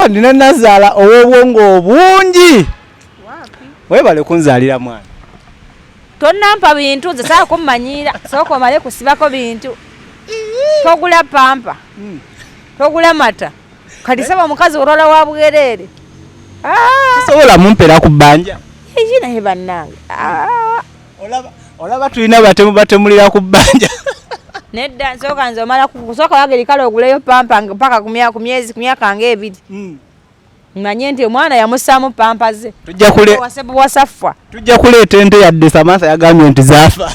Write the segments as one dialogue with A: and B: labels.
A: nina nazaala ow'obwongo obungi. Webale kunzaalira mwana.
B: Tonnampa bintu nze saako kummanyiira sooka omale kusibako bintu. Togula pampa. Togula mata. Kati saba omukazi olola wa bwereere.
A: Sobola mumpera ku bbanja.
B: Ejina he bannange.
A: Olaba tulina batemulira ku bbanja.
B: Nedda nsooka nze omala kusooka wagerikale oguleyo pampa mpaka ku myaka ng'ebiri. Manye nti omwana yamussaamu pampa ze. Wasaffa.
A: Tujja kuleeta ente yadde Samantha yagambye nti zaafa.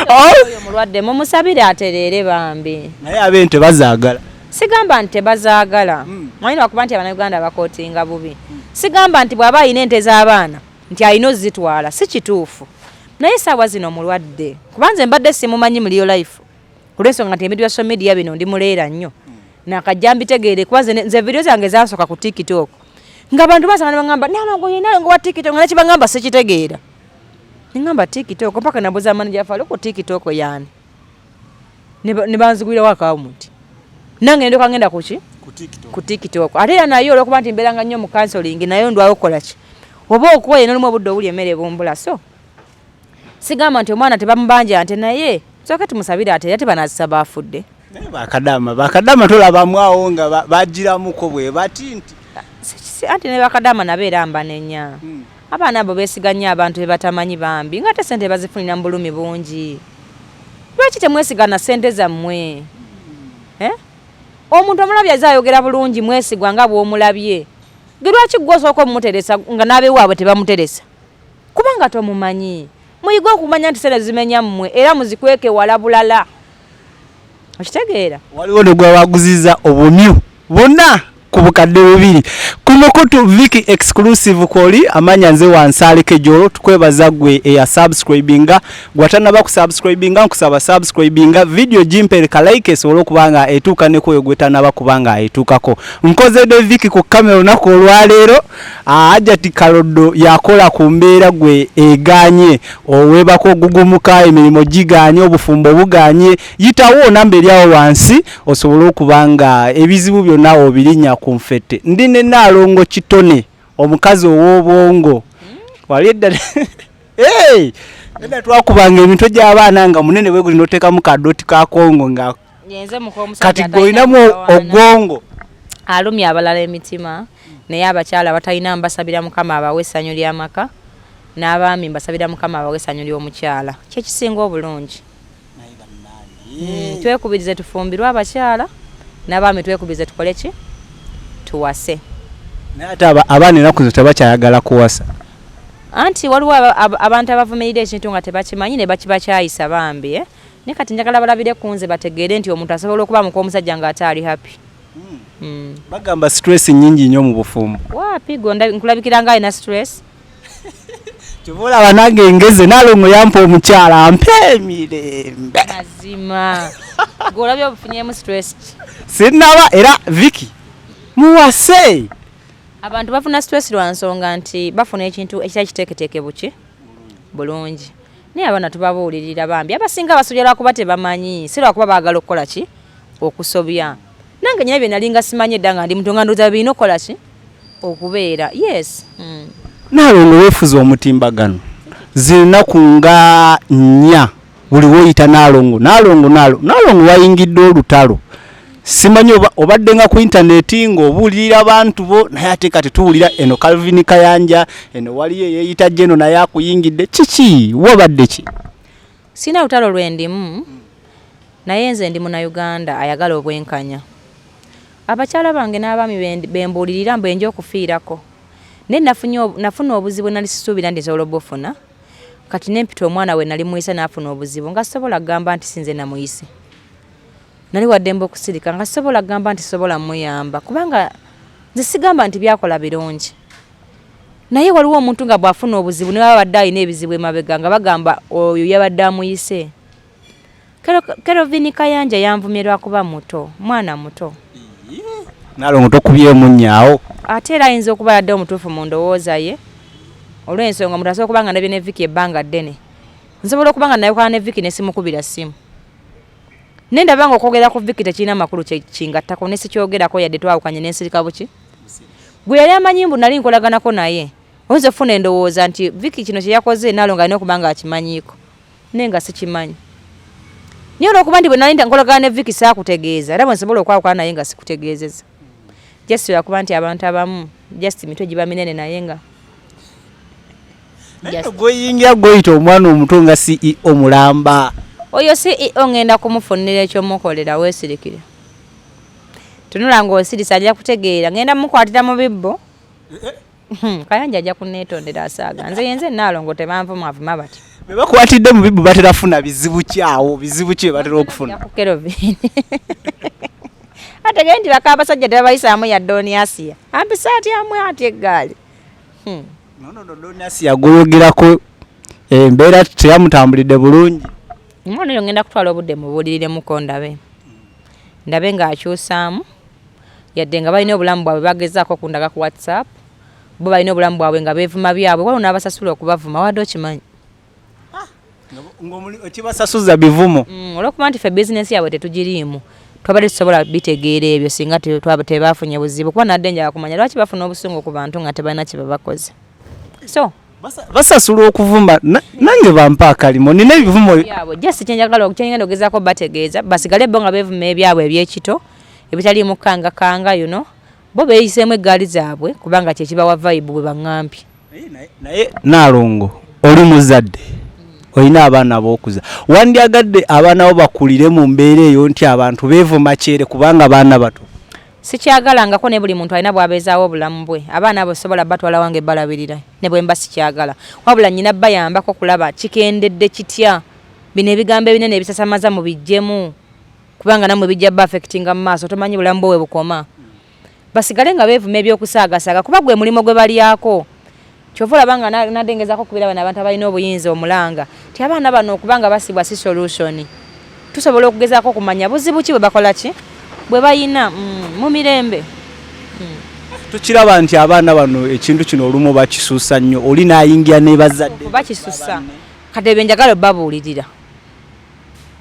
B: Oyo mulwadde mumusabire atereere bambi.
A: Naye ab'ente bazaagala.
B: Sigamba nti tebazaagala. Mwanyina wakuba nti Abannayuganda bakootinga bubi. Sigamba nti bw'aba ayina ente z'abaana nti ayina ozitwala si kituufu. Naye saawa zino mulwadde. Kubanze mbadde simumanyi mu real life. Olw'ensonga nti ebintu bya social media bino ndi muleera nnyo. Nakajja mbitegeere kuba nze video zange zasooka ku TikTok. Ng'abantu basanga ne bagamba Nalongo wa TikTok nga nekibagamba sikitegeera. Ngamba TikTok mpaka nabuza manager falo ku TikTok yaani. Ne banzigwira account. Nange ndoka ngenda kuki? Ku TikTok. Ate ya nayo olwokuba nti mberanga nnyo mu counseling nayo ndwawo okola ki? Oba okuwaye n'olumu obudde obuli emmere bumbula so. Sigamba nti omwana tebamubanja ante naye soka tumusabire ate banazisaba afudde.
A: Bakadama tolabamu awo nga bajiramuko bwe bati nti.
B: Anti ne bakadama nabeera mbanenya. Abaana abo beesiganya abantu bebatamanyi bambi nga ate sente bazifunira mu bulumi bungi. Lwaki temwesigana sente zammwe? Omuntu omulabye azayogera bulungi mwesigwa nga bw'omulabye. Lwaki gw'osooka omumuteresa nga n'abeewaabwe tebamuteresa? Kubanga tomumanyi. Muyiga okumanya nti sente zimenya mmwe era muzikweke wala bulala. Okitegeera?
A: Waliwo ne gwe waguziza obumyu bonna ku bukadde bubiri. Kuno kutu Viki exclusive koli amanya nze Wansale Kejolo tukwebaza gwe eya subscribinga gwatana ba ku subscribinga nkusaba subscribinga video jimpereka like solo kubanga etuka ne koyo gwetana ba kubanga etukako nkoze de Viki ku kamera nako olwalero ajja tikalodo yakola ku mbeera gwe eganye owebako gugumuka emilimo giganye obufumbo buganye yitawo nambe lyawo wansi osobola okubanga ebizibu byonna obirinya ku mfete ndine Nalongo kitone omukazi ow'obwongo walidda enda twakubanga emitwe gy'abaana nga munene bwe guli noteka mu kadoti ka Kongo nga
B: yenze mukomusajja
A: kati goinamu obwongo
B: alumya abalala emitima naye abakyala batalina mbasabira Mukama abawe essanyu ly'amaka n'abaami mbasabira Mukama abawe essanyu ly'omukyala kyekisinga obulungi. Twekubirize tufumbirwe abakyala n'abaami twekubirize tukole ki tuwase.
A: Nate abaana enaku zo tebakyayagala kuwasa.
B: Anti waliwo abantu abavumirira ekintu nga tebakimanyi ne bakibakyayisa bambi ne kati njagala balabire kunze bategeere nti omuntu asobola okuba muko omusajja nga ataali happy.
A: Bagamba stress nyingi nnyo mu bufumbo.
B: Waapi gonda nkulabikira nga ina stress.
A: Kivola banange ngeze Nalongo yampa omukyala ampe mirembe.
B: Mazima. Golabye obufunyemu stress.
A: Sinaba era Viki. Muwase.
B: Abantu bafuna stress lwa nsonga nti bafuna ekintu ekiteeketeke buki bulungi. Naye abaana tubabuulirira bambi abasinga basujja lwa kuba tebamanyi si lwa kuba baagala okukola ki okusobya. Nange nnyina bye nalinga simanyi edda nga ndi muntu nga ndoza bino okukola ki okubeera. Yes.
A: Nalongo weefuza omutimbagano zirina kunga nnya buli woyita Nalongo wayingidde olutalo. Simanyi obadde nga ku internet ng'obuulirira abantu bo naye ate kati tuwulira eno Calvin Kayanja eno waliyo yeeyita jeno naye akuyingidde kiki wabadde ki?
B: Sina lutalo lwendimu naye nze ndi Munnayuganda ayagala obwenkanya. Abakyala bange n'abaami bembuulirira mbwenja okufiirako naye nafuna obuzibu nali sisuubira ndi nsobola obufuna kati nempita omwana we nali muyise n'afuna obuzibu nga sobola kugamba nti sinze namuyise. Nali waddembe okusirika nga sobola kugamba nti sobola muyamba kubanga nze sigamba nti byakola birungi. Naye waliwo omuntu nga bw'afuna obuzibu ne baba badde alina ebizibu emabega nga bagamba oyo yabadde amuyise. Kaweddemu Kayanja yanvumye lwakuba muto, mwana muto.
A: Nalongo tokubyemu nnyaawo.
B: Ate era ayinza okuba yadde omutuufu mu ndowooza ye olw'ensonga omuntu asobola okuba nga nabye ne Viki ebbanga ddene. Nsobola okuba nga nayokola ne Viki ne simukubira ssimu. nenda bango okwogera ku Vicky tekina makulu kingattako ne sikyogerako yadde twawukanye n'ensirika buki gwe yali amanyimbu nali nkolaganako naye oyinza ofuna endowooza nti Vicky kino kye yakoze Nalongo alina okuba nga akimanyiiko naye nga sikimanyi niyo olwokuba nti bwe nali nkolagana ne Vicky saakutegeeza era bwe nsobola okwawukana naye nga sikutegeezeza just lwakuba nti abantu abamu just mitwe giba minene naye nga
A: gweyingira gweyita omwana omuto nga CEO mulamba
B: oyo CEO ngenda kumufunira ekyomukolera weesirikire tunula ng'osirisa ajja kutegeera ngenda mukwatira mu bibbo Kayanja ajja kuneetondera asaaga nze Nalongo tebanvumavuma bati
A: bwe bakwatidde mu bibbo baterafuna bizibu kyawo bizibu ki batera okufuna ategee nti baka abasajja tebabayisaamu ya Doniasia ampisa atyamu ati eggaali nono Doniasia gwogerako embeera teyamutambulidde bulungi
B: omwana oyo ngenda kutwala obudde mubuuliriremuko ndabe ng'akyusaamu yadde nga balina obulamu bwabwe bagezaako kundaga ku WhatsApp bo balina obulamu bwabwe nga beevuma byabwe waliwo n'abasasula okubavuma wadde okimanyi
A: okibasasuza bivumo
B: olwokuba nti ffe bizinesi yabwe tetugiriimu twabadde tusobola bitegeera ebyo singa tebafunye buzibu kuba nadde njala kumanya lwaki bafuna obusungu ku bantu nga tebalina kye babakoze so
A: basasula okuvuma nange bampa akalimo nina ebivumo
B: byabwe just kyenjagala ogezaako bategeeza basigale bo nga beevuma ebyabwe ebyekito ebitaliimu kanga bo beeyiseemu eggaali zaabwe kubanga kyekibawa vibe bwe baŋŋambye
A: naye Nalongo oli muzadde olina abaana b'okuza wandyagadde abaana bo bakulire mu mbeera eyo nti abantu beevuma kyere kubanga baana bato
B: sikyagalangako ne buli muntu alina bw'abeezaawo obulamu bwe abaana abo sobola batwala wange balabirira ne bwe mba sikyagala wabula nnyina bayambako kulaba kikendedde kitya bino ebigambo ebinene ebisasamaza mu bijjemu kubanga namwe bijja bafectinga mu maaso tomanyi bulamu bwe bukoma basigale nga beevuma ebyokusaagasaaga kuba gwe mulimo gwe balyako kyova olabanga nadengezako kubira bano abantu abalina obuyinza omulanga ti abaana bano okubanga basibwa si solution tusobola okugezaako okumanya buzibu ki bwe bakola ki bwe bayina mu mirembe
A: tukiraba nti abaana bano ekintu kino olumu bakisuusa nnyo oli n'ayingira ne bazadde
B: bakisusa kati bye njagala babuulirira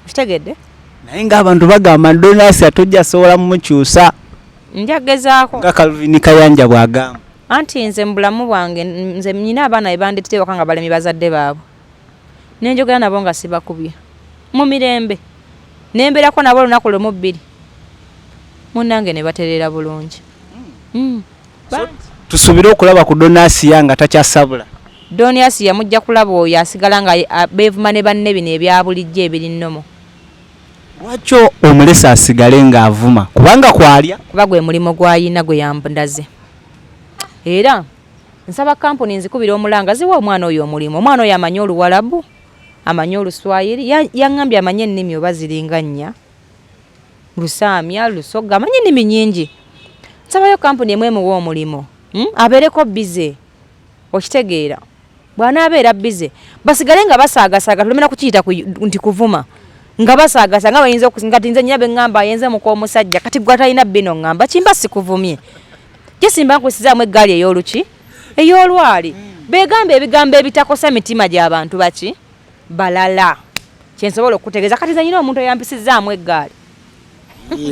B: kitegedde
A: naye ng'abantu bagamba Doniasia tojja sobola mumukyusa
B: njagezaako
A: nga Calvin Kayanja bw'agamba
B: anti nze mu bulamu bwange nze nyina abaana ebandetete waka nga balemi bazadde baabwe nenjogera nabo nga sibakubye mu mirembe nembeerako nabo olunaku lumu bbiri munnange ne batereera bulungi
A: tusuubire okulaba ku Doniasia nga takyasabula
B: Doniasia mujja kulaba oyo asigala nga beevuma ne banne bino ebya bulijjo ebiri nnomo
A: lwakyo omulesa asigale ng'avuma kubanga kwalya
B: kuba gwe mulimo gwayina gwe yambandaze era nsaba kampuni nzikubira omulanga ziwa omwana oyo omulimu omwana oyo amanyi Oluwalabu amanyi Oluswayiri yaŋŋambye amanye ennimi oba ziringa nnya Lusaamya Lusoga amanyi ennimi nnyingi nsabayo kampuni emu emuwa omulimu abeereko bize okitegeera bw'anaabeera bize basigale nga basaagasaaga tulumira kukiyita nti kuvuma nga basaagasa nga bayinza okungati nze nnyina beŋŋamba ayenze muko omusajja kati gwe atalina bino ŋŋamba kimba sikuvumye kisimba nkusizaamu eggaali ey'oluki ey'olwali beegamba ebigambo ebitakosa mitima gy'abantu baki balala kyensobola okutegeeza kati nze nyina omuntu eyampisizaamu eggaali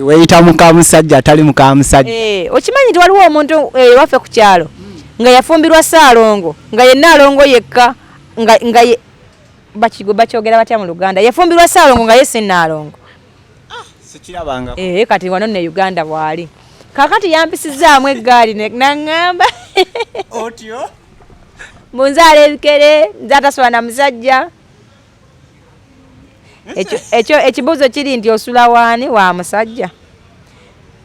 A: weeyita mukamusajja atali mukamusajja
B: okimanyi nti waliwo omuntu waffe ku kyalo nga yafumbirwa Ssaalongo nga ye Nalongo yekka nga bakyogera batya mu Luganda yafumbirwa Ssaalongo nga ye si Nalongo
A: sikirabanga
B: kati wano ne Uganda bwali kakati yampisizaamu eggaali naŋŋamba
A: otyo
B: munzaala ebikere nze atasobola na musajja ekyo ekibuuzo kiri nti osula waani wa musajja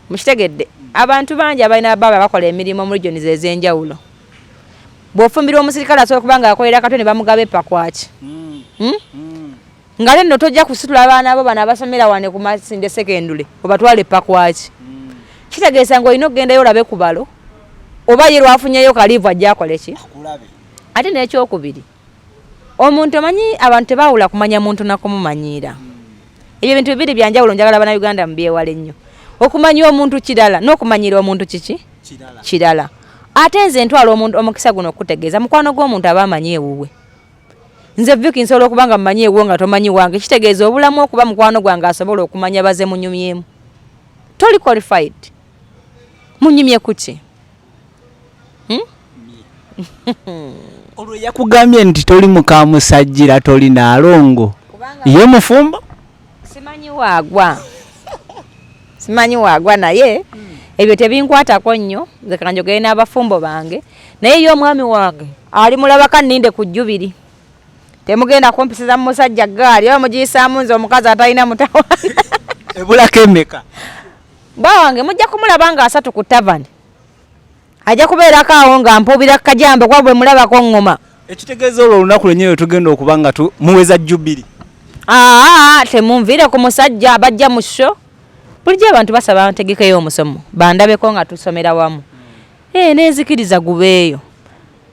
B: mukitegedde abantu bangi abalina baba bakola emirimu mu regions ez'enjawulo bw'ofumbirwa omusirikale asobola kuba nga akolera kato ne bamugaba epakwaki nga lenno tojja kusitula abaana bo bano abasomera wane ku Masinde Secondary obatwala epakwaki kitegeeza nga olina okugendayo olabe ku balo oba ye lwafunyeyo kaliivu ajja akole ki ate n'ekyokubiri omuntu omanyi abantu tebaawula kumanya muntu nakumumanyiira ebyo bintu bibiri byanjawulo njagala bannayuganda mubyewale nnyo okumanya omuntu kirala n'okumanyiira omuntu kiki kirala ate nze ntwala omukisa guno okutegeeza mukwano gw'omuntu aba amanyi ewuwe nze Vicky nsobola okubanga mmanyi ewo nga tomanyi wange kitegeeza obulamu okuba mukwano gwange asobola okumanya baze munyumyemu toli qualified munyumye kuki
A: olwo yakugambye nti toli mukamusajjira toli Nalongo ye mufumbo
B: simanyi waagwa naye ebyo tebinkwatako nnyo nze kanjogere n'abafumbo bange naye ye omwami wange ali mulabaka nninde ku jjubiri temugenda kumpisiza mu musajja gaali oba mugiyisaamu nze omukazi atalina mutawana
A: ebulako emeka
B: bawange mujja kumulaba nga 3 ku tavani ajja kubeerako awo nga mpuubira kajambe kwa bwe mulabako ngoma
A: ekitegeeza olwo olunaku lwenyewe tugenda okuba nga muweza jjubiri
B: temunviire ku musajja abajja mu sho bulijjo abantu basaba ntegekeyo omusomo bandabeko nga tusomera wamu nenzikiriza gubeeyo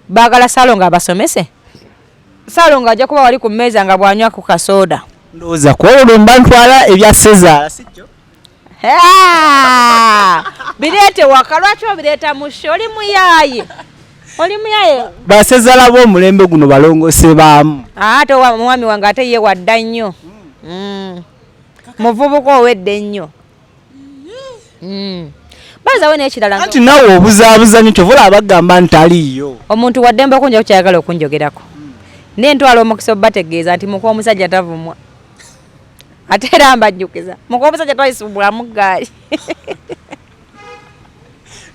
B: baagala Salongo abasomese Salongo ajja kuba wali ku mmeeza nga bwanywa ku kasooda
A: ndowooza kwolwo mba ntwala ebya Sezaala sijjo
B: bireete waka lwaki obireeta mu sho oli muyaaye
A: basezaala b'omulembe guno balongose baamu
B: ate omwami wange ate ye wadda nnyo muvubuka owedde nnyo bazawe n'ekirala
A: anti nawe obuzaabuza nnyo kyovola abagamba nti aliiyo
B: omuntu waddembe okunja kukyayagala okunjogerako nentwala omukisa obategeeza nti muka omusajja tavumwa ate era mbajjukiza muka omusajja twaisubulamu gaali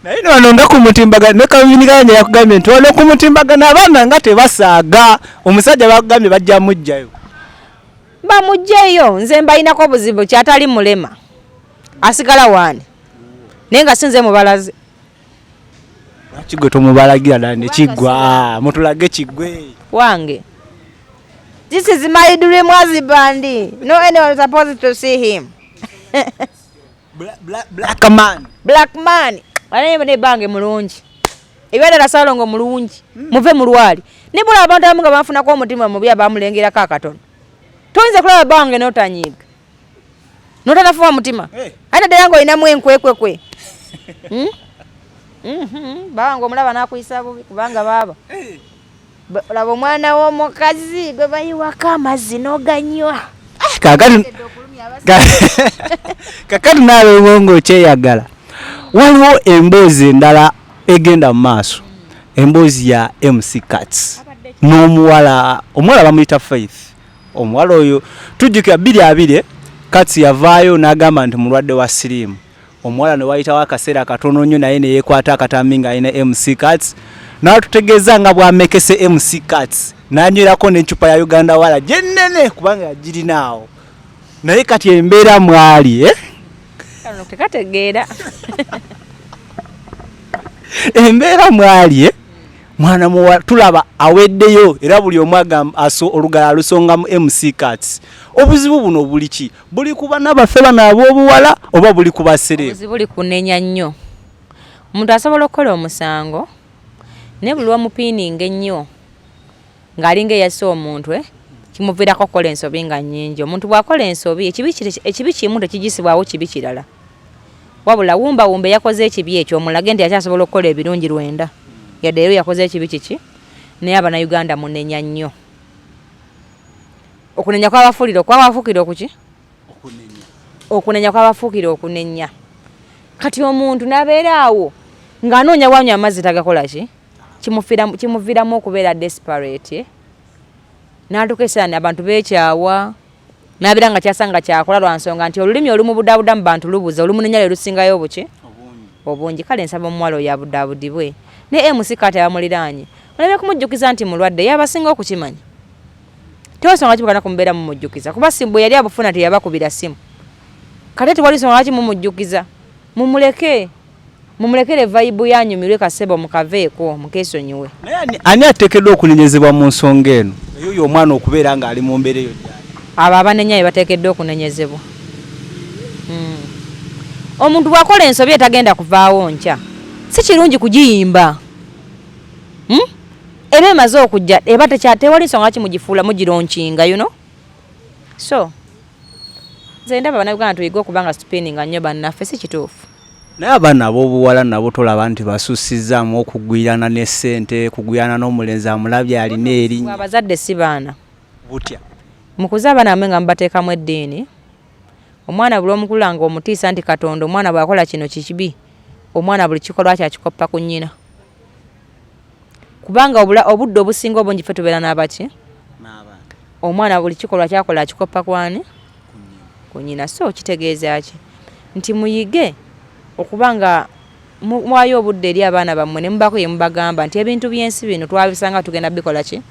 A: naye wano nga ku mutimbagano ne Kayanja yakugambye nti wano ku mutimbagano abaana nga tebasaaga omusajja bakugambye bajja mujjayo
B: bamugjeyo nze mbalinako obuzibu kyatali mulema asigala waani naye nga sinze mubalaze
A: lwaki gwe tomubalagira ddala nekiggwa mutulage kiggwe
B: wange this is my dream husband no anyone is supposed to see him black man anaye ne bange mulungi ebadala Salongo mulungi muve mulwali nibula abantu abamu nga bafunako omutima mubi abamulengerako akatono toyinza kulaba bange notanyiga notanafuwa mutima ate ddala nga olinamu enkwekwe bawange omulaba nakuyisa bubi kubanga baaba olaba omwana w'omukazi gwe bayiwako amazzi n'oganywa
A: kakati Nalongo ng'okyeyagala waliwo emboozi endala egenda mu maaso emboozi ya MC Cats n'omuwala omuwala bamuyita Faith omuwala oyo tujjukira 2020 Cats yavaayo n'agamba nti mulwadde wa siriimu omuwala ne wayitawo akaseera katono nnyo naye ne yeekwata akatambi ng'alina MC Cats n'atutegeeza nga bw'amekese MC Cats n'anywerako n'encupa ya Uganda wala gyennene kubanga yagirinaawo naye kati embeera mwali
B: tekategeera
A: embeera mwali mwana muwala tulaba aweddeyo era buli omu agamba olugala alusongamu MC Cats obuzibu buno buli ki buli kuba n'abaffe bano ab'obuwala oba buli kuba seremu
B: obuzibu buli kunenya nnyo omuntu asobola okukola omusango ne buli wamupiininga ennyo ng'alinga eyassa omuntu kimuviirako okukola ensobi nga nnyingi omuntu bw'akola ensobi ekibi kimu tekigisibwawo kibi kirala wabula wumbawumba yakoze ekibi ekyo omulage nti akyasobola okukola ebirungi 9 yadde rero yakoze ekibi kiki naye Abannayuganda munenya nnyo okunenya kwabafuukira okuki okunenya kwabafuukira okunenya kati omuntu n'abeera awo ng'anoonya wanywa amazzi tagakola ki kimuviiramu okubeera desperate n'atuuka esaani abantu beekyawa n'abeera nga kyasanga kyakola lwa nsonga nti olulimi olumubudabuda mu bantu lubuza olumunenya lwe lusingayo obuki obungi kale nsaba omuwala oyo abudaabudibwe ne MC Cats abamuliraanye olabye kumujjukiza nti mulwadde yabasinga okukimanya tewasonga kibukana kumubeera mumujjukiza kuba bwe yali abufuna teyabakubira simu kate tewali songa lwaki mumujjukiza mumulekere vibe yanyumirwe kasebo mukaveeko mukeesonyiwe
A: naye ani ateekeddwa okunenyezebwa mu nsonga eno eyo omwana okubeera ng'ali mu mbeera eyo
B: abo abanenyaye bateekeddwa okunenyezebwa omuntu bw'akola ensobi etagenda kuvaawo nkya si kirungi kugiyimba eba emaze okujja eba tewali nsonga kimugifuula mugironkinga so nze ndaba Bannayuganda tuyiga okubanga spinninga nnyo bannaffe si kituufu
A: naye abaana ab'obuwala nabo tolaba nti basussizaamu okugwirana n'essente kugwirana n'omulenzi amulabye alina erinnya
B: abazadde si baana
A: butya
B: mukuza abaana bamwe nga mubateekamu eddiini omwana buli omukulanga omutiisa nti Katonda omwana bw'akola kino kikibi omwana buli kikolwa kyakikoppa ku nnyina kubanga obudde obusinga obungi ffe tubeera n'abaki omwana buli kikolwa kyakola akikoppa kwani ku nnyina so kitegeeza ki nti muyige okubanga mwayo obudde eri abaana bammwe ne mubako ye mubagamba nti ebintu by'ensi bino twabisanga tugenda bikola ki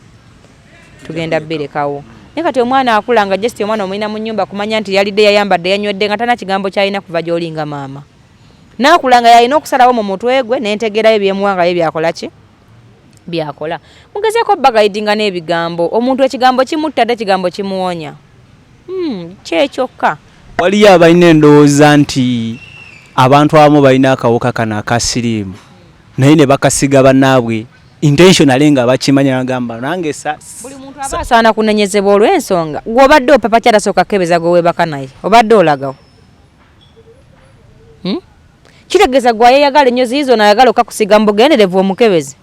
B: tugenda birekawo naye kati omwana akula nga just omwana omulina mu nnyumba kumanya nti yalidde yayambadde yanywedde nga tana kigambo kyalina kuva gy'olinga maama n'akula nga yalina okusalawo mu mutwe gwe n'entegerayo byemuwangayo byakola ki byakola mugezeeko bagayidinga n'ebigambo omuntu ekigambo kimutta dde ekigambo kimuwonya kyekyokka
A: waliyo abalina endowooza nti abantu abamu balina akawuka kano aka siriimu naye ne bakasiga bannaabwe intentionally nga bakimanya nagamba nange
B: buli muntu aba asaana kunenyezebwa olw'ensonga gw'obadde opapa kyatasooka kebeza gwe weebaka naye obadde olagawo kitegeeza gwe ayeyagala ennyo ziizo nayagala okakusiga mu bugenderevu omukebezi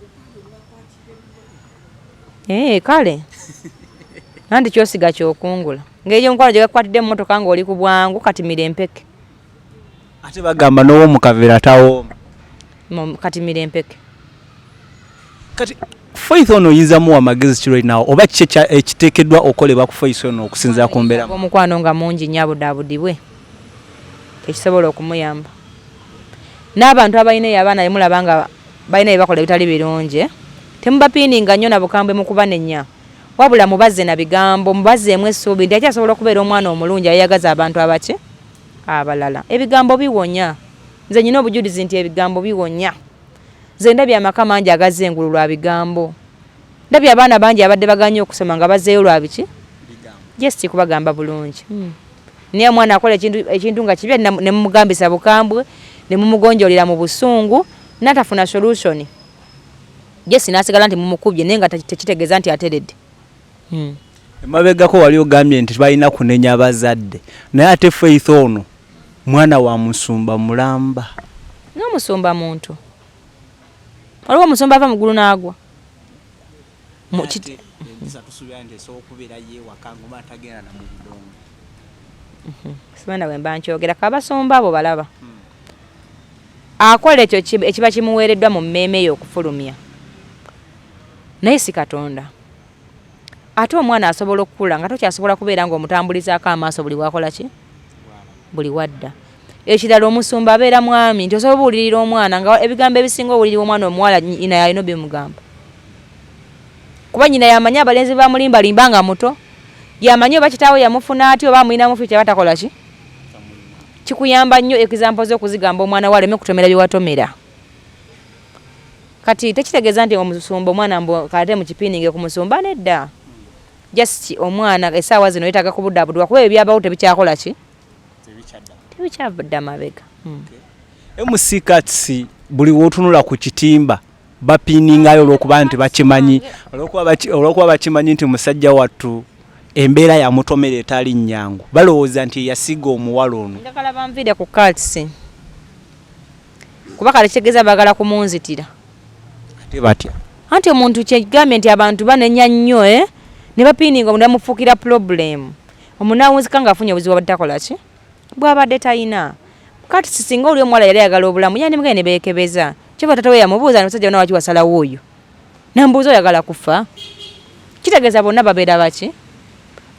B: kale nandi kyosiga kyokungula ngeri omukwano gye gakwatidde mu mmotoka ng'oli ku bwangu katimira empeke
A: ate bagamba n'owo mu kaveera tawooma
B: katimira empeke
A: kati Faith ono oyinza muwa amagezi ki right now oba kiki ekiteekeddwa okolebwa ku Faith ono okusinziira ku mbeera
B: omukwano nga mungi nnyo abudaabudibwe ekisobola okumuyamba n'abantu abalinayo abaana bye mulaba nga balina bye bakola ebitali birungi temubapiininga nnyo na bukambwe mu kubanenya wabula mubazze na bigambo mubazzeemu essuubi nti akyasobola okubeera omwana omulungi ayagaza abantu abaki abalala ebigambo biwonya nze nyina obujulizi nti ebigambo biwonya nze ndabye amaka mangi agazze engulu lwa bigambo ndabye abaana bangi abadde baganye okusoma nga bazzeeyo lwa biki just kubagamba bulungi naye omwana akola ekintu nga kibi ne mumugambisa bukambwe ne mumugonjolera mu busungu natafuna solution just nasigala nti mumukubye naye nga tekitegeeza nti ateredde
A: emabegako wali ogambye nti balina kunenya abazadde naye ate Faith ono mwana wa musumba mulamba
B: n'omusumba muntu waliwo omusumba ava muggulu n'agwa sibanda bwe mba nkyogera kabasumba abo balaba akola ekyo ekiba kimuweereddwa mu mmeeme yo okufulumya naye si Katonda ate omwana asobola okukula nga tokyasobola kubeera ng'omutambulizaako amaaso buli bwakola ki buli wadda ekirala omusumba abeera mwami nti osobola owulirira omwana nga ebigambo ebisinga owulirira omwana omuwala nyina yalina byemugamba kuba nyina yamanya abalenzi bamulimbalimba nga muto yamanya oba kitaawe yamufuna ati oba amulinamu ficha batakola ki kikuyamba nnyo example z'okuzigamba omwana waleme kutomera byewatomera kati tekitegeeza nti omusumba omwana kate mu kipiininge ku musumba nedda just omwana essaawa zino yetaaga kubuddabudwa kuba ebyabawo tebikyakola ki tebikyavudde amabega
A: MC Cuts buli wotunula ku kitimba bapiiningayo olw'okuba nti bakimanyi olw'okuba bakimanyi nti musajja wattu embeera yamutomera etali nnyangu balowooza nti yasiga omuwala ono
B: njagala banviire ku Cuts kuba kale kitegeeza baagala kumunzitira
A: ate batya
B: anti omuntu kyegambye nti abantu banenya nnyo ne bapiininga omuntu amufuukira problem omunaawunzika ng'afunye obuzibu bwabadde ki bw'abadde talina kati singa oli omuwala yali ayagala obulamu yani mugende beekebeza kyova tata we yamubuuza omusajja wona waki wasalawo oyo nambuuza oyagala kufa kitegeeza bonna babeera baki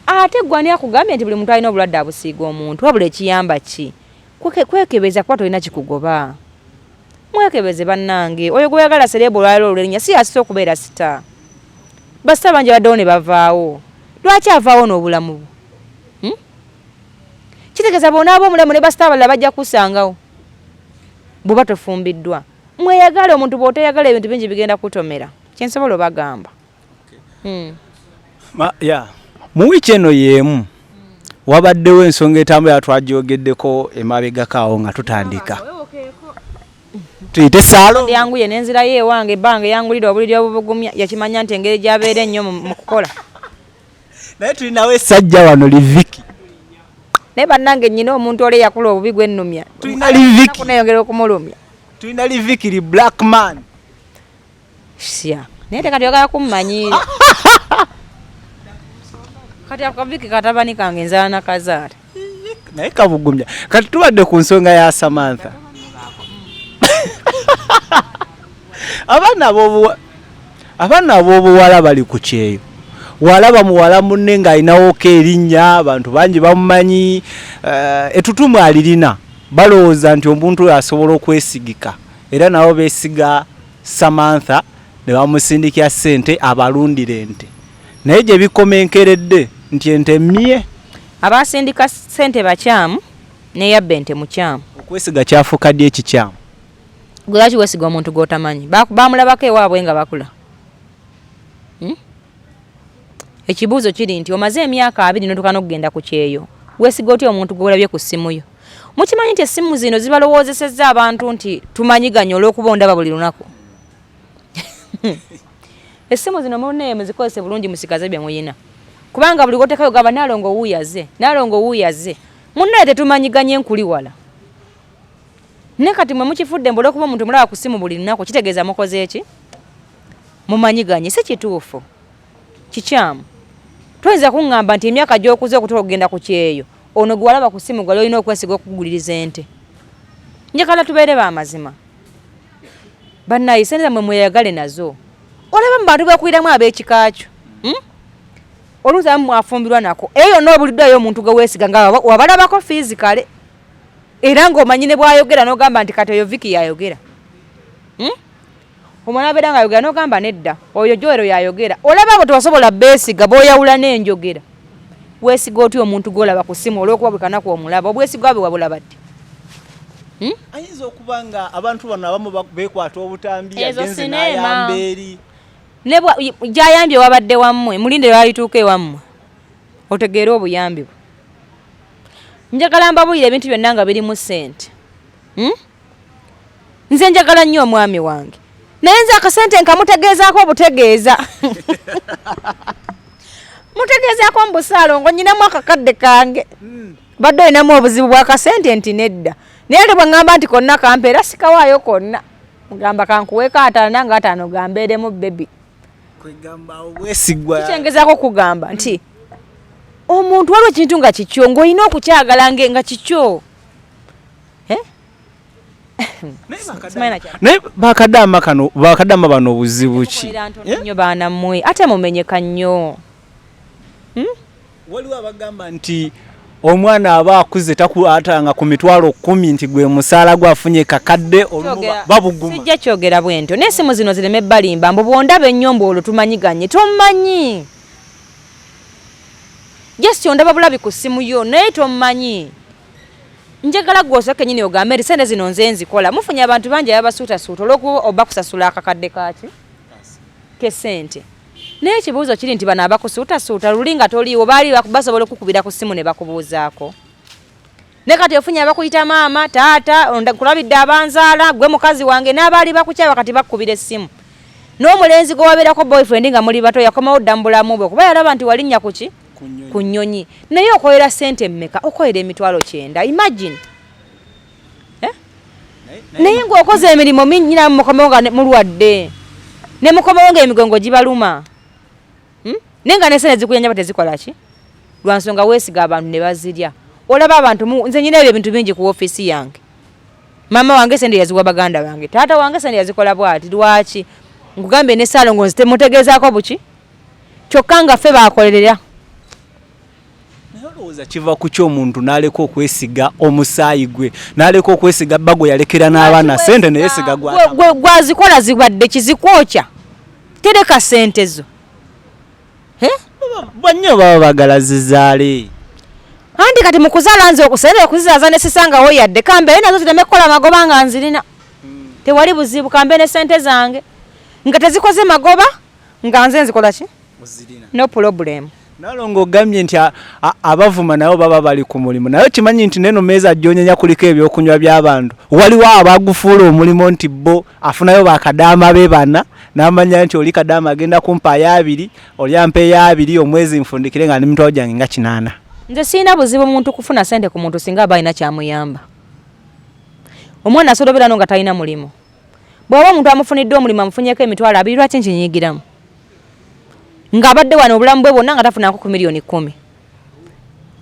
B: ate gwani akugambye nti buli muntu alina obulwadde abusiiga omuntu wabula ekiyamba ki kwekebeza kuba tolina kikugoba mwekebeze bannange oyo gweyagala serebu olwaliro olwerinnya si asise okubeera sita basita bangi baddewo ne bavaawo lwaki avaawo n'obulamu kitegeeza bona ab'omulamu ne basita abalala bajja kusangawo bw'oba tofumbiddwa mweyagala omuntu bw'oteyagala ebintu bingi bigenda kutomera kyensobola obagamba
A: mu wiiki eno y'emu wabaddewo ensonga etambula twajogeddeko emabegakaawo nga tutandika tuyite saalo
B: yanguye n'enzirayo ewange ebbanga eyangulira obuliri obubugumya yakimanya nti engeri gyabeera ennyo mu kukola
A: naye tulinawo essajja wano liviki
B: naye bannange nnyina omuntu oli yakula obubi gw'ennumya
A: tulina liviki
B: kunayongera okumulumya
A: tulina liviki li black man
B: sya naye tekati oyagala kummanyiira kati akaviki katabani kange nzala na kazaala
A: naye kabugumya kati tubadde ku nsonga ya Samantha abaana ab'obuwala bali ku kyeyo walaba muwala munne ng'alinawooko erinnya abantu bangi bamumanyi ettutumu alirina balowooza nti omuntu oyo asobola okwesigika era nabo beesiga Samantha ne bamusindikira ssente abalundira ente naye gye bikomenkeredde nti ente mmye
B: abasindika ssente bakyamu neyabba ente mukyamu
A: okwesiga kyafuuka ddi ekikyamu
B: gwe lwaki weesiga omuntu gw'otamanyi bamulabako ewaabwe nga bakula ekibuuzo kiri nti omaze emyaka 2 notuuka n'okugenda ku kyeyo weesiga otya omuntu gw'olabye ku ssimu yo mukimanyi nti essimu zino zibalowoozesezza abantu nti tumanyiganya olw'okuba ondaba buli lunaku essimu zino munne muzikozese bulungi musigaze bye muyina kubanga buli gotekayo gamba Nalongo wuuyaze munne tetumanyiganye enkuli wala ne kati mwe mukifudde mbula okuba omuntu mulaba ku ssimu buli lunaku kitegeeza mukoze eki mumanyiganye si kituufu kikyamu toyinza kuŋŋamba nti emyaka gy'okuze okutoka okugenda ku kyeyo ono gwe walaba ku ssimu gwali olina okwesiga okukuguliriza ente njagala tubeere b'amazima bannaye sente zammwe mweyagale nazo olaba mu bantu beekuyiramu ab'ekikakyo oluusi amu mwafumbirwa nako eyo yonna obuliddwayo omuntu gwe weesiga nga wabalabako fizikale era ng'omanyi ne bw'ayogera n'ogamba nti kati oyo Viki yayogera omwana abeera nga ayogera n'ogamba nedda oyo Joero yayogera olaba abo tewasobola beesiga b'oyawula n'enjogera weesiga otya omuntu gw'olaba ku ssimu olw'okuba buli kanaku omulaba obwesigwa bwe wabulaba ddi
A: ayinza okuba nga abantu bano abamu beekwata obutambi agenze n'ayamba eri
B: ne gy'ayambye wabadde wammwe mulinde lwalituuka ewammwe otegeere obuyambi bwe njagala mbabuulire ebintu byonna nga birimu ssente nze njagala nnyo omwami wange naye nze akasente nkamutegeezaako obutegeeza mutegeezaako mu busaalongo nyinamu akakadde kange badde olinamu obuzibu bw'akasente nti nedda naye ate bwe ŋŋamba nti konna kampa era sikawaayo konna mugamba kankuweeko 5 nange 5 gambeeremu bebi kikyengezaako kugamba nti omuntu waliwo ekintu nga kikyo ng'olina okukyagala nga kikyo
A: naye bakadama bano obuzibu ki
B: nnyo baana mmwe ate mumenyeka nnyo
A: waliwo abagamba nti omwana aba akuze takwatanga ku mitwalo 10 nti gwe musaala gwafunye kakadde babuguma
B: sijja kyogera bwentyo n'essimu zino zireme ebbalimba mbu bwondaba ennyombo olwo tumanyiganye tomumanyi jesi ondaba bulabi ku ssimu yo naye tomumanyi njagala gw'osooka ennyini ogambe eri sente zino nze nzikola mufunye abantu bangi ababasuutasuuta olw'okuba oba kusasula akakadde kaki k'essente naye ekibuuzo kiri nti bano abakusuutasuuta luli nga toliiwo baali basobola okukubira ku ssimu ne bakubuuzaako ne kati ofunye abakuyita maama taata kulabidde abanzaala gwe mukazi wange n'abaali bakukyaba kati bakukubira essimu n'omulenzi gwe wabeerako boyfriend nga muli bato yakomawo dda mu bulamu bwe kuba yalaba nti walinnya kuki ku nnyonyi naye okolera ssente mmeka okolera emitwalo 9 imagine naye ng'okoze emirimu mingi nyina mukomawo nga mulwadde ne mukomawo ng'emigongo gibaluma naye nga n'esente zikuyanja batezikola ki lwa nsonga weesiga abantu ne bazirya olaba abantu nze nyina ebyo ebintu bingi ku ofiisi yange maama wange sente yaziwa baganda bange taata wange sente yazikola bwati lwaki nkugambye ne Salongo nzitemutegeezaako buki kyokka nga ffe baakolerera
A: olowooza kiva ku ky'omuntu n'aleka okwesiga omusaayi gwe n'aleka okwesiga bbago yalekera n'abaana sente neyesiga
B: gwazikola zibadde kizikwokya tereka sente zo
A: bannyo baba bagala zizaale
B: andi kati mu kuzaala nze okusere okuzizaaza ne sisangawo yadde kambe nazo zireme kukola magoba nga nzirina tewali buzibu kambe ne sente zange nga tezikoze magoba nga nze nzikola ki no problem
A: Nalongo ogambye nti abavuma nabo baba bali ku mulimu naye kimanyi nti neno meeza jjonyenya kuliko ebyokunywa by'abantu waliwo abagufuula omulimu nti bo afunayo bakadaama be bana n'amanya nti oli kadaama agenda kumpa 2 oli ampa 2 omwezi nfundikire nga n'emitwalo gyange nga 8
B: nze sirina buzibu muntu kufuna sente ku muntu singa aba alina kyamuyamba omwana asolobera no nga talina mulimu bw'oba omuntu amufunidde omulimu amufunyeko emitwalo 2 lwaki nkinyigiramu ng'abadde wano obulamu bwe bwonna nga tafunako ku miliyoni 10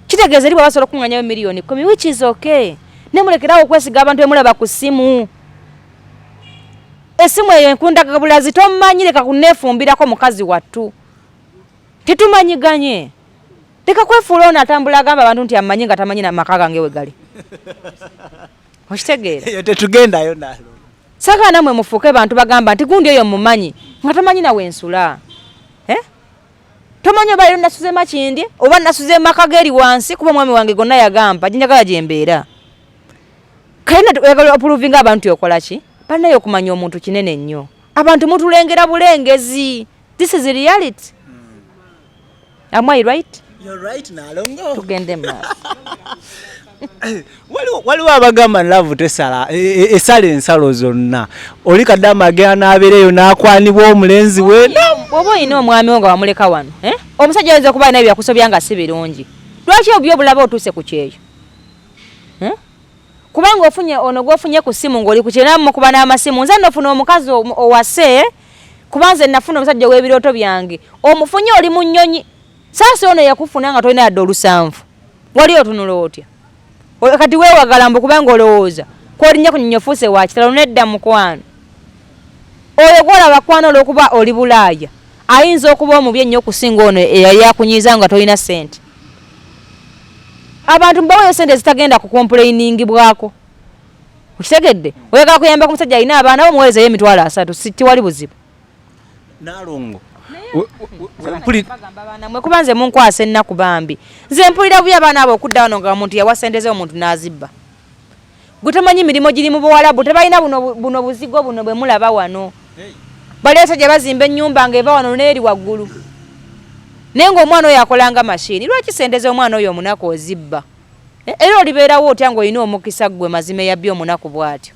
B: kitegeeza eri bwabasobola okuŋŋanyayo miliyoni 10 which is okay nemulekerawo okwesiga abantu emulaba ku ssimu essimu eyo enkundaga bulazi tomumanyi leka kuneefumbirako mukazi wattu tetumanyiganye leka kwefuula ono atambula agamba abantu nti amanyi nga tamanyi namaka gange we gali okitegeera
A: eyo tetugendayo nalo
B: saka namwe mufuuke bantu bagamba nti gundi eyo mumanyi nga tamanyi nawe ensula tomanyi oba leero nasuze makindi oba nasuze maka geeri wansi kuba omwami wange gonna yagamba jinjagala gyembeera kale oyagala opuluvinga abantu okola ki balinayo okumanya omuntu kinene nnyo abantu mutulengera bulengezi this is reality am I right?
A: You're right Nalongo
B: tugende maaso
A: waliwo abagamba love tesala esala ensalo zonna oli kadama agenda n'abeereyo n'akwanibwa omulenzi we
B: oba olina omwami wo nga wamuleka wano omusajja ayinza okuba alina byakusobya nga si birungi lwaki byobulaba otuuse ku kyeyo kubanga ofunye ono gwofunye ku ssimu ng'oli ku kyeyo namukuba n'amasimu nze nofuna omukazi owase kubanze nafuna omusajja w'ebirooto byange omufunye oli mu nnyonyi saasi ono yakufuna nga tolina yadde olusanvu wali otunula otya kati weewagala mbu kubanga olowooza kwolinya ku nnyonyi ofuuse wa kitalo nedda mukwano oyo gwolaba kwano olw'okuba oli bulaaya ayinza okuba omubi ennyo okusinga ono eyali akunyiiza nga tolina ssente abantu mbaweyo ssente zitagenda kukompulayiningibwako okitegedde oyagala kuyamba ku musajja alina abaana bomuweerezayo emitwalo 3 tiwali buzibu
A: Nalongo
B: mwe kuba nze munkwasa ennaku bambi nze mpulira bubi abaana abo okudda wano nga omuntu yawa ssente ze omuntu n'azibba gwe tomanyi mirimu giri mu buwalabu tebalina buno buzigo buno bwe mulaba wano bali abasajja bazimba ennyumba nga eva wano n'eri waggulu naye ng'omwana oyo akolanga mashini lwaki ssente z'omwana oyo omunaku ozibba era olibeerawo otya ng'olina omukisa gwe mazima eyabbi omunaku bw'atyo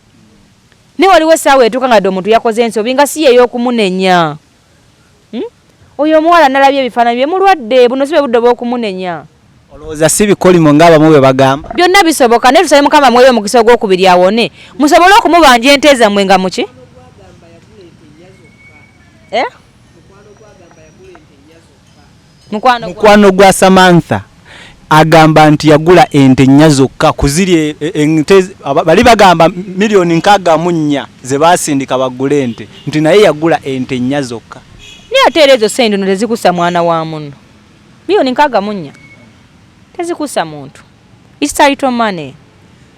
B: naye waliwo essaawa etuuka nga dde omuntu yakoze ensobi nga si yeey'okumunenya oyo omuwala nalabye ebifaananyi bye mulwadde buno si bwe budde bw'okumunenya
A: olowooza si bikolimo ng'abamu bwe bagamba
B: byonna bisoboka naye tusabe mukama mwoyo omukisa ogwokubiri awone musobole okumubanja ente zammwe nga muki
A: mukwano gwa Samantha agamba nti yagula ente 4 zokka kuziri ente bali bagamba miliyoni 64 ze basindika bagule ente nti naye yagula ente 4 zokka
B: niye ate ezo sente no tezikusa mwana wa muno miliyoni 64 tezikusa muntu it's title money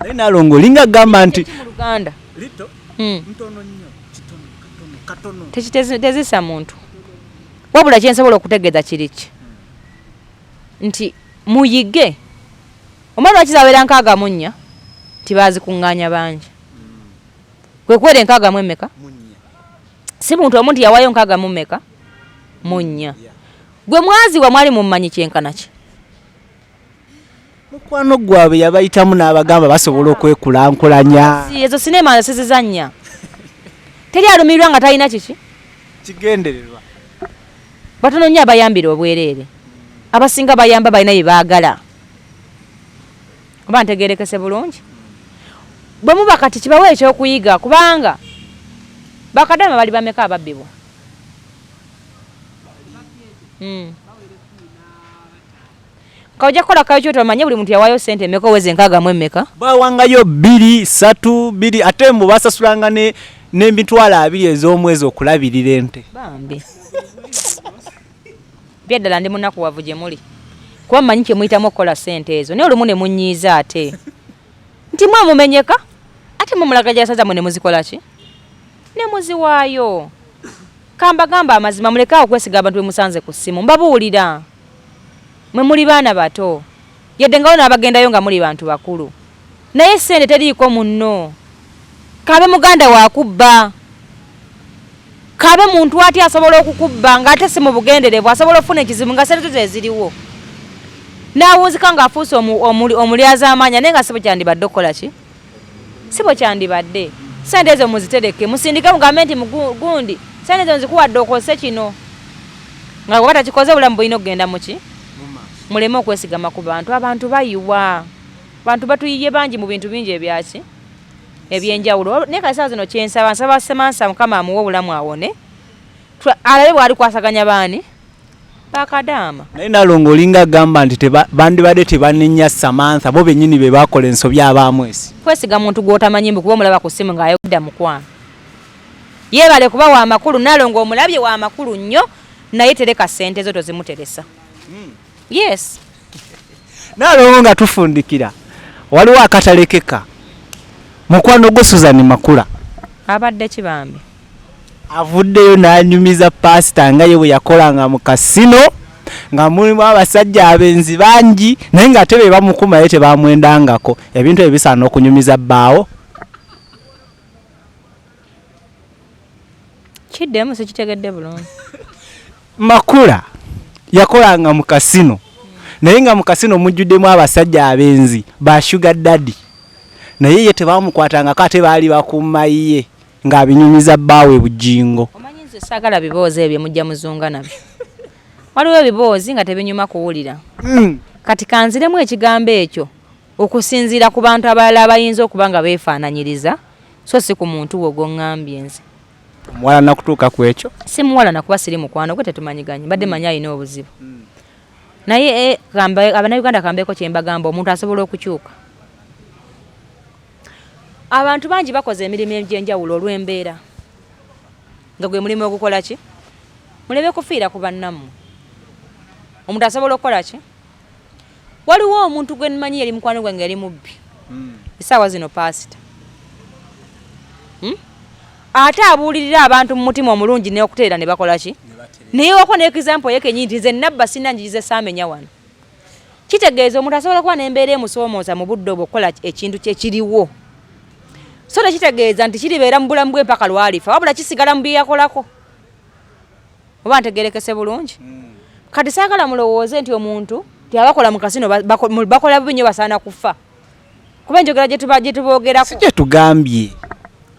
A: naye Nalongo linga gamba nti
B: mu Luganda
A: lito ntono nnyo katono
B: tezisa muntu wabula kyensobola okutegeeza kiriki nti muyige omwana wakizabeera 64 tibazikuŋŋaanya bangi kwekwera 64 si muntu omu nti yawaayo 64 munya gwe mwaziwa mwali mummanyi kyenkana ki
A: mukwano gwabwe yabayitamu n'abagamba basobola okwekulankulanya
B: ezo sinema sizizannya teri alumirirwa nga talina kiki
A: kigendererwa
B: batono nnyo abayambire obwereere abasinga bayamba balina bye baagala oba ntegeerekese bulungi bwe muba kati kibawe ekyokuyiga kubanga bakadama bali bameka ababbibwa kawajja kukola kayo kyoto omanye buli muntu yawaayo ssente emeka oweze 64
A: bawangayo 2 3 2 ate mbu basasulanga n'emitwalo 2 ez'omwezi okulabirira ente
B: bambi byaddala ndi munakuwavu gye muli kuba mmanyi kye muyitamu okukola ssente ezo naye olumu ne munyiiza ate nti mwamumenyeka ate mumulaga gyasaza mwe ne muzikola ki ne muziwaayo kambagamba amazima mulekaawo okwesiga abantu be musanze ku ssimu mbabuulira mwe muli baana bato yadde ngawo n'abagendayo nga muli bantu bakulu naye ssente teriiko munno kabe muganda wakubba kabe muntu ati asobola okukubba nga ate si mu bugenderevu asobola okufuna ekizibu nga ssente ze ziriwo n'awunzika ng'afuuse omulyaza amaanya naye nga si bwe kyandibadde okukola ki si bwe kyandibadde ssente ezo muzitereke musindike mugambe nti gundi ssente ezo nzikuwadde okozese kino nga bweba takikoze obulamu bulina okugenda muki muleme okwesigama ku bantu abantu bayiwa bantu batuyiye bangi mu bintu bingi ebyaki ebyenjawulo naye kale saawa zino kyensaba nsaba Samantha mukama amuwe obulamu awone alabe bwali kwasaganya baani bakadama
A: naye Nalongo olinga gamba nti bandibadde tebanenya Samantha bo bennyini be bakola ensobi abaamwesi
B: kwesiga muntu gw'otamanyi mbu kuba omulaba ku ssimu ng'ayogedda mukwano yeebale kuba wa makulu Nalongo omulabye wa makulu nnyo naye tereka ssente zo tozimuteresa yes
A: Nalongo nga tufundikira waliwo akatalekeka mukwano gwo Suzan Makula
B: abadde kibambe
A: avuddeyo n'anyumiza pasita nga ye bwe yakolanga mu kasino nga mulimu abasajja abenzi bangi naye ng'ate be bamukuma ye tebamwendangako ebintu ebyo bisaana okunyumiza bbaawo
B: kiddemu sikitegedde bulungi
A: Makula yakolanga mu kasino naye nga mu kasino mujjuddemu abasajja abenzi ba sugar daddy naye ye tebamukwatangako ate baali bakuuma ye ng'abinyumiza bbaawe bujingo
B: omanyi nze saagala biboozi ebyo mujja muzunga nabyo waliwo ebiboozi nga tebinyuma kuwulira kati kanziremu ekigambo ekyo okusinziira ku bantu abalala abayinza okuba nga beefaananyiriza so si ku muntu we gwoŋŋambye nze
A: omuwala nakutuuka ku ekyo
B: si muwala nakuba siri mukwano gwe tetumanyiganye mbadde manyi alina obuzibu naye abannayuganda kambeeko kyembagamba omuntu asobola okukyuka abantu bangi bakoze emirimu egy'enjawulo olw'embeera nga gwe mulimu ogukola ki mulebe kufiira ku bannammwe omuntu asobola okukola ki waliwo omuntu gwe mmanyi yali mukwano gwange yali mubbi essaawa zino paasita ate abuulirira abantu mu mutima omulungi n'okuteera ne bakola ki naye wako n'ekizampo yekenyi nti nze nabba sinanjirize saamenya wano kitegeeza omuntu asobola kuba n'embeera emusoomooza mu budde obwo okukola ekintu kyekiriwo so tekitegeeza nti kiribeera mu bulamu bwe mpaka lwalifa wabula kisigala mu bye yakolako oba ntegerekese bulungi kati saagala mulowooze nti omuntu tiabakola mu kasino bakola bubi nnyo basaana kufa kuba enjogera gye tuboogerako
A: si gye tugambye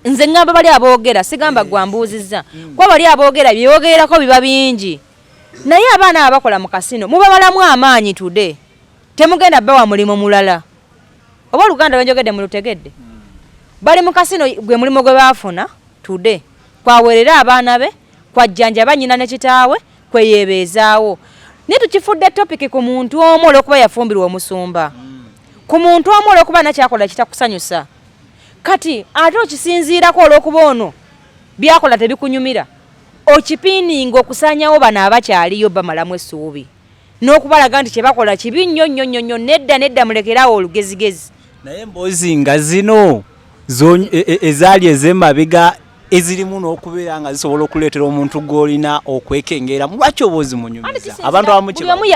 B: nze ngamba bali aboogera sigamba gwambuuzizza kuba bali aboogera byeyogerako biba bingi naye abaana abakola mu kasino mubabalamu amaanyi tudde temugenda bbawa mulimu mulala oba oluganda lwenjogedde mulutegedde bali mu kasino gwe mulimu gwe baafuna tudde kwaweerera abaana be kwajjanjaba nnyina ne kitaawe kweyeebeezaawo naye tukifudde topiki ku muntu omu olw'okuba yafumbirwa omusumba ku muntu omu olw'okuba nakyakola kitakusanyusa kati ate okisinziirako olw'okuba ono byakola tebikunyumira okipiininga okusaanyawo bano abakyaliyo bamalamu essuubi n'okubalaga nti kyebakola kibi nnyo nnyo nnyo nedda mulekerawo olugezigezi
A: naye emboozi nga zino ezaali ez'emabega ezirimu n'okubeera nga zisobola okuleetera omuntu gw'olina okwekengeera lwaki oba ozimunyumiza abantu abamu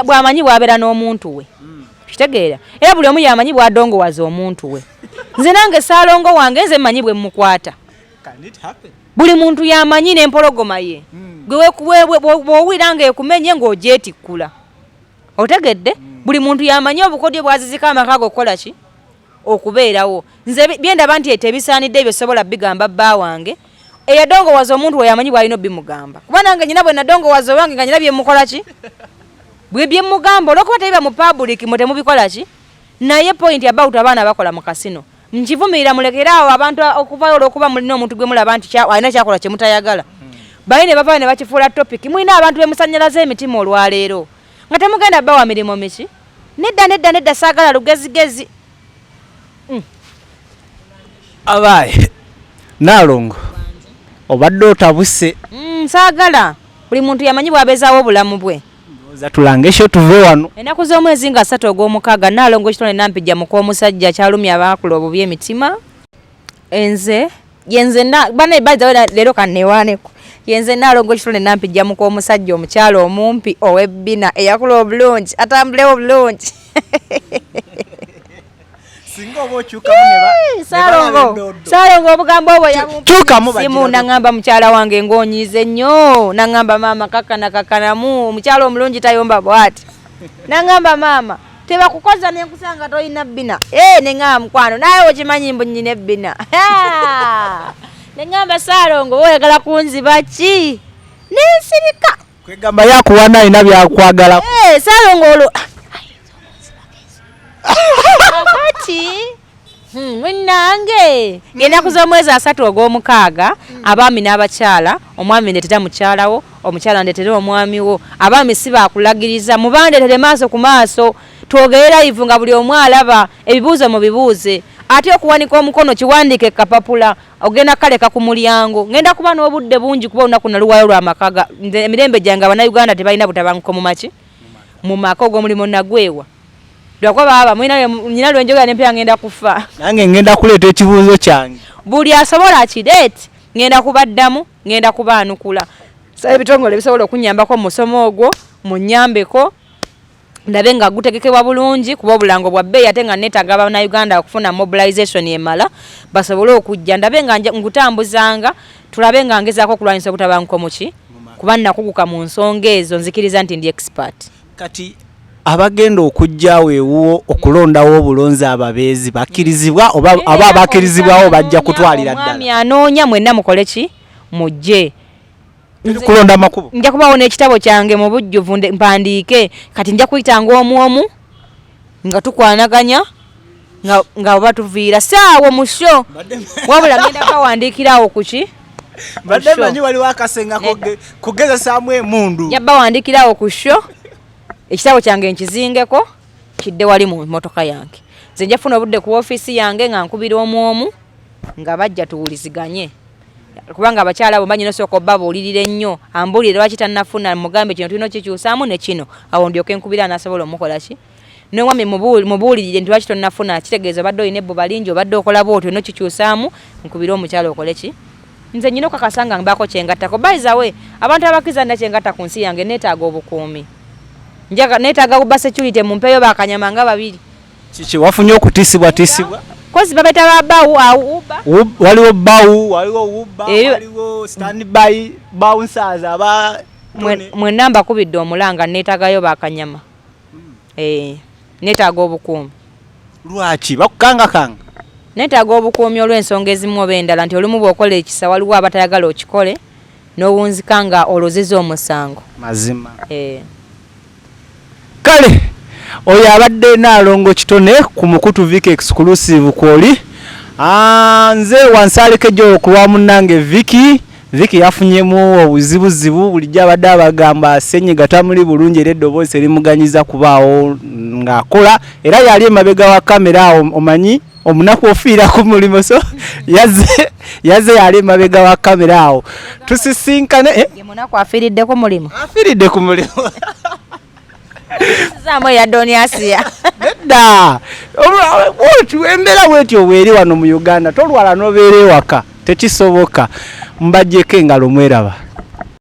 B: bw'amanyi bw'abeera n'omuntu we kitegeera era buli omu yamanyi bw'adongowaza omuntu we nze nange Saalongo wange nze mmanyi bwe mmukwata buli muntu yamanyi n'empologoma ye bw'owulira ng'ekumenye ng'ogyetikkula otegedde buli muntu yamanyi obukodyo bwazizika amaka g'okukola ki okubeerawo nze byendaba nti tebisaanidde ebyo sobola bigamba bba wange eyadongowaza omuntu we yamanyi bw'alina obimugamba kuba nange nyina bwe nadongowaza owange nga nyina byemukola ki bwe byemugamba olwokuba tebiba mu public mwe temubikola ki naye point about abaana bakola mu kasino nkivumirira mulekeraawo abantu okuvayo olw'okuba mulina omuntu gwe mulaba nti alina kyakola kye mutayagala bayi ne bavayo ne bakifuula topic mulina abantu bemusannyalaza emitima olwaleero nga temugenda bba wa mirimu miki nedda saagala lugezigezi
A: abaaye Nalongo obadde otabuse
B: saagala buli muntu yamanyi bw'abeezaawo obulamu bwe
A: tulange ekyo tuve wano
B: ennaku z'omwezi nga 3 ogw'omukaaga Nalongo ekitone nampijja muko omusajja kyalumya abaakula obubi emitima yenze bana bazawe leero kannewaaneko yenze Nalongo ekitone nampijja muko omusajja omukyalo omumpi ow'ebbina eyakula obulungi atambulewo obulungi
A: singa oba okyukamu
B: Saalongo obugambo obwo yamusimu nangamba mukyala wange ng'onyiize nnyo nangamba maama kakanamu omukyala omulungi tayomba bw'ati nangamba maama tebakukoza nenkusanga tolina bbina neŋŋamba mukwano naye okimanyi mbu nnyina ebbina neŋŋamba Saalongo oyagala kunziba ki nensirika
A: kwegamba yakuwana alina byakwagala
B: Saalongo olwo akati Munange ngenda kuzomwezi 3 ogw'omukaaga abaami n'abakyala omwami ndetera mukyalawo omukyala ndetera omwami wo abaami si bakulagiriza mubandetere maaso ku maaso twogerera live nga buli omu alaba ebibuuzo mu bibuuze ate okuwanika omukono kiwandike kapapula ogenda kaleka ku mulyango ngenda kuba n'obudde bungi kuba olunaku naluwayo lw'amakaga emirembe gyange Abannayuganda tebalina butabanguko mu maki mu maka ogw'omulimu nagwewa lwakuba baba nyina lwenjogera n'empya ngenda kufa
A: nange ngenda kuleeta ekibuuzo kyange
B: buli asobola akireeti ngenda kubaddamu ngenda kubaanukula ebitongole bisobola okunyambako mu musomo ogwo munnyambeko ndabe nga gutegekebwa bulungi kuba obulango bwa bbeeyi ate nga neetaaga Abannayuganda okufuna mobilization emala basobole okujja ndabe nga ngutambuzanga tulabe nga ngezaako okulwanyisa obutabanguko muki kuba nakuguka mu nsonga ezo nzikiriza nti ndi expert
A: kati abagenda okujjawo ewuwo okulondawo obulonzi ababeezi bakkirizibwa oba aba bakkirizibwawo bajja kutwalira ddala
B: omwami anoonya mwenna mukole ki mujje
A: kulonda amakubo
B: nja kubawo n'ekitabo kyange mu bujjuvu mpandiike kati nja kuyitanga omu nga tukwanaganya nga batuviira saawo mu sho wabula ngenda bawandiikirawo kuki
A: badde manyi waliwo akasenga kugezesaamu emundu
B: nja bawandiikirawo ku sho ekitabo kyange nkizingeko kidde wali mu motoka yange nze nja funa obudde ku ofiisi yange nga nkubira omu nga bajja tuwuliziganye kubanga abakyala abo banyina soko babuulirira ennyo ambuulire lwaki tannafuna mugambe kino tulina kikyusaamu ne kino awo ndyoke nkubira nasobola omukola ki n'omwami mubuulirire nti lwaki tonnafuna kitegeeza obadde olina ebbuba lingi obadde okola bwotyo no kikyusaamu nkubire omukyala okole ki nze nyina okakasa nga mbaako kyengattako bayizawe abantu abakkiriza nna kyengatta ku nsi yange neetaaga obukuumi neetaaga kuba security mumpeeyo bakanyama nga 2
A: kiki wafunye okutiisibwa
B: kozi babeta babawu awuba
A: waliwo bawu waliwo wuba waliwo standby bouncers aba
B: mwenna mbakubidde omulanga neetaagayo bakanyama neetaaga obukuumi
A: lwaki bakukangakanga
B: neetaaga obukuumi olw'ensonga ezimu oba endala nti olumu bw'okola ekisa waliwo abatayagala okikole n'owunzika nga oloziza omusango
A: mazima kale oyo abadde Nalongo kitone ku mukutu Viki exclusive kwoli nze wansalike jo kulwa munange Viki yafunyemu obuzibuzibu bulijja abadde abagamba senyiga tamuli bulungi era eddoboozi erimuganyiza kubaawo ng'akola era yali emabega wa kamera omanyi omunaku ofiira ku mulimo so yaze yali emabega wa kamera awo tusisinkane
B: munaku afiiridde ku mulimo Zamo ya Doniasia.
A: Nedda. Wotyo embera wetyo weri wano mu Uganda tolwala nobeere waka tekisoboka mbajjeko engalo mweraba.